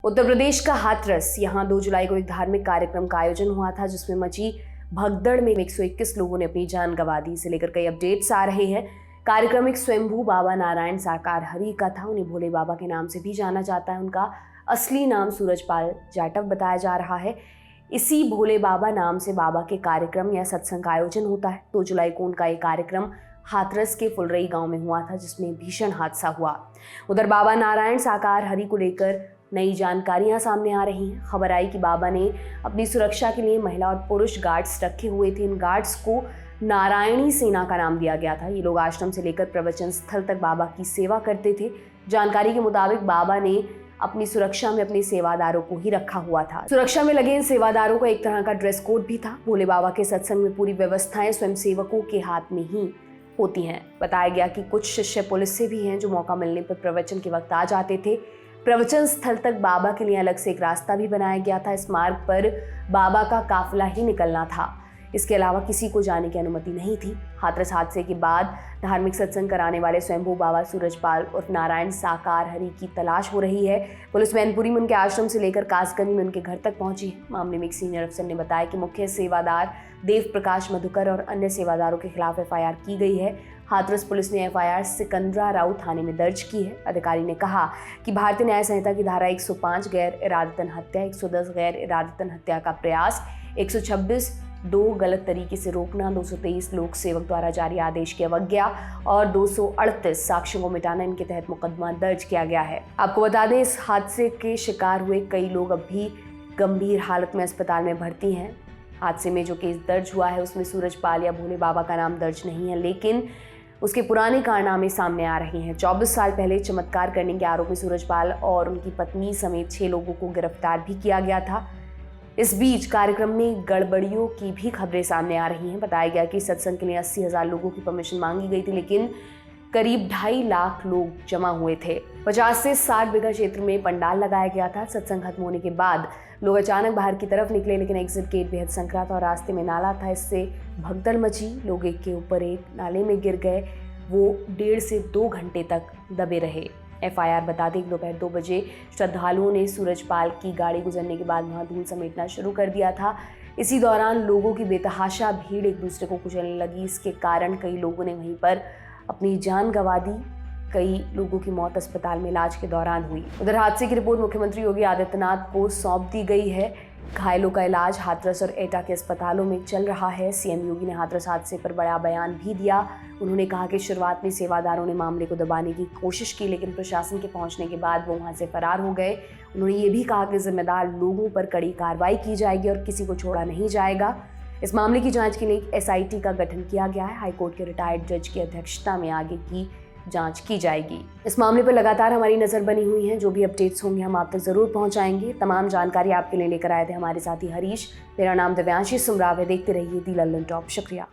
उत्तर प्रदेश का हाथरस, यहाँ 2 जुलाई को एक धार्मिक कार्यक्रम का आयोजन हुआ था जिसमें मची भगदड़ में 121 लोगों ने अपनी जान गंवा दी। इसे लेकर कई अपडेट्स आ रहे हैं। कार्यक्रम एक स्वयंभू बाबा नारायण साकार हरि का था। उन्हें भोले बाबा के नाम से भी जाना जाता है। उनका असली नाम सूरजपाल जाटव बताया जा रहा है। इसी भोले बाबा नाम से बाबा के कार्यक्रम या सत्संग का आयोजन होता है। 2 जुलाई को उनका एक कार्यक्रम हाथरस के फुलरई गांव में हुआ था जिसमें भीषण हादसा हुआ। उधर बाबा नारायण साकार हरि को लेकर नई जानकारियां सामने आ रही हैं। खबर आई कि बाबा ने अपनी सुरक्षा के लिए महिला और पुरुष गार्ड्स रखे हुए थे। इन गार्ड्स को नारायणी सेना का नाम दिया गया था। ये लोग आश्रम से लेकर प्रवचन स्थल तक बाबा की सेवा करते थे। जानकारी के मुताबिक बाबा ने अपनी सुरक्षा में अपने सेवादारों को ही रखा हुआ था। सुरक्षा में लगे इन सेवादारों को एक तरह का ड्रेस कोड भी था। भोले बाबा के सत्संग में पूरी व्यवस्थाएं स्वयं सेवकों के हाथ में ही होती हैं। बताया गया कि कुछ शिष्य पुलिस से भी हैं जो मौका मिलने पर प्रवचन के वक्त आ जाते थे। प्रवचन स्थल तक बाबा के लिए अलग से एक रास्ता भी बनाया गया था। इस मार्ग पर बाबा का काफिला ही निकलना था। इसके अलावा किसी को जाने की अनुमति नहीं थी। हाथरस हादसे के बाद धार्मिक सत्संग कराने वाले स्वयंभू बाबा सूरजपाल उर्फ नारायण साकार हरि की तलाश हो रही है। पुलिस मैनपुरी में उनके आश्रम से लेकर कासगंज में उनके घर तक पहुंची है। मामले में एक सीनियर अफसर ने बताया कि मुख्य सेवादार देव प्रकाश मधुकर और अन्य सेवादारों के खिलाफ एफआईआर की गई है। हाथरस पुलिस ने एफआईआर सिकंदराराव थाने में दर्ज की है। अधिकारी ने कहा कि भारतीय न्याय संहिता की धारा 105 गैर इरादतन हत्या, 110 गैर इरादतन हत्या का प्रयास, 126 2 गलत तरीके से रोकना, 223 लोक सेवक द्वारा जारी आदेश की अवज्ञा और 238 साक्ष्यों को मिटाना, इनके तहत मुकदमा दर्ज किया गया है। आपको बता दें, इस हादसे के शिकार हुए कई लोग अब भी गंभीर हालत में अस्पताल में भर्ती हैं। हादसे में जो केस दर्ज हुआ है उसमें सूरजपाल या भोले बाबा का नाम दर्ज नहीं है, लेकिन उसके पुराने कारनामे सामने आ रहे हैं। 24 साल पहले चमत्कार करने के आरोप में सूरजपाल और उनकी पत्नी समेत 6 लोगों को गिरफ्तार भी किया गया था। इस बीच कार्यक्रम में गड़बड़ियों की भी खबरें सामने आ रही हैं। बताया गया कि सत्संग के लिए 80,000 लोगों की परमिशन मांगी गई थी, लेकिन करीब 2.5 लाख लोग जमा हुए थे। 50 से 60 बीघा क्षेत्र में पंडाल लगाया गया था। सत्संग खत्म होने के बाद लोग अचानक बाहर की तरफ निकले, लेकिन एग्जिट गेट बेहद संकरा था और रास्ते में नाला था। इससे भगदड़ मची। लोग एक के ऊपर एक नाले में गिर गए। वो 1.5 से 2 घंटे तक दबे रहे। एफआईआर बता दें कि दोपहर 2 बजे श्रद्धालुओं ने सूरजपाल की गाड़ी गुजरने के बाद वहां धूल समेटना शुरू कर दिया था। इसी दौरान लोगों की बेतहाशा भीड़ एक दूसरे को कुचलने लगी। इसके कारण कई लोगों ने वहीं पर अपनी जान गंवा दी। कई लोगों की मौत अस्पताल में इलाज के दौरान हुई। उधर हादसे की रिपोर्ट मुख्यमंत्री योगी आदित्यनाथ को सौंप दी गई है। घायलों का इलाज हाथरस और एटा के अस्पतालों में चल रहा है। सीएम योगी ने हाथरस हादसे पर बड़ा बयान भी दिया। उन्होंने कहा कि शुरुआत में सेवादारों ने मामले को दबाने की कोशिश की, लेकिन प्रशासन के पहुंचने के बाद वो वहां से फरार हो गए। उन्होंने ये भी कहा कि जिम्मेदार लोगों पर कड़ी कार्रवाई की जाएगी और किसी को छोड़ा नहीं जाएगा। इस मामले की जांच के लिए एक एसआईटी का गठन किया गया है। हाईकोर्ट के रिटायर्ड जज की अध्यक्षता में आगे की जांच की जाएगी। इस मामले पर लगातार हमारी नजर बनी हुई है। जो भी अपडेट्स होंगे हम आप तक जरूर पहुंचाएंगे। तमाम जानकारी आपके लिए लेकर आए थे हमारे साथी हरीश। मेरा नाम दिव्यांशी सुमराव है। देखते रहिए दी लल्लन टॉप। शुक्रिया।